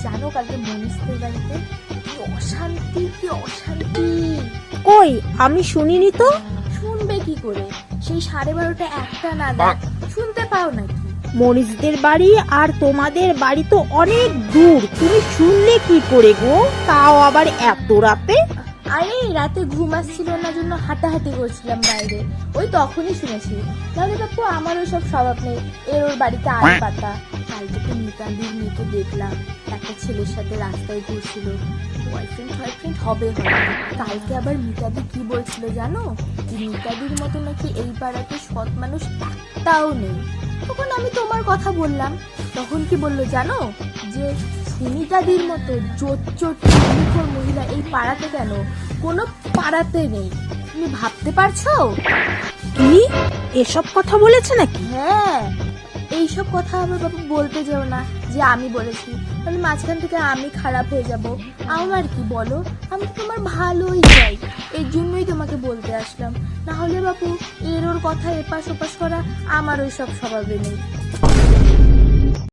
জানো কালকে মনীষদের বাড়িতে কি অশান্তি কি অশান্তি। কই আমি শুনিনি তো। শুনবে কি করে, সেই 12:30 একটা নাগাদ শুনতে পাও নাকি? মনীষদের বাড়ি আর তোমাদের বাড়ি তো অনেক দূর, তুমি শুনলে কি করে গো, তাও আবার এত রাতে? আরে রাতে ঘুম আসছিল না জন্য হাঁটাহাঁটি করছিলাম বাইরে, ওই তখনই শুনেছি। নাহলে বাপু আমার ওই সব স্বভাব নেই, ওর বাড়িতে আল পাতা। কালকে তো মিতাদির মেয়েকে দেখলাম একটা ছেলের সাথে রাস্তায় ঘুরছিল, বয়ফ্রেন্ড হবে। কালকে আবার মিতাদি কি বলছিল জানো, যে মিতাদির মতো নাকি এই পাড়াতে সৎ মানুষ একটাও নেই। তখন আমি তোমার কথা বললাম, তখন কি বললো জানো, যে সুমিতাদির মতো জোচ্চোট মহিলা এই পাড়াতে কেন, কোনো পাড়াতে নেই। তুমি ভাবতে পারছো? কি এসব কথা বলেছে নাকি? হ্যাঁ, এইসব কথা আমার বাবা বলতে যেও না যে আমি বলেছি, তাহলে মাঝখান থেকে আমি খারাপ হয়ে যাব। আমার কি বলো, আমি তো তোমার ভালোই চাই, এই জন্যই তোমাকে বলতে আসলাম। না হলে বাপু ওর কথা এপাশ ওপাশ করা আমার ওই সব স্বভাবে নেই।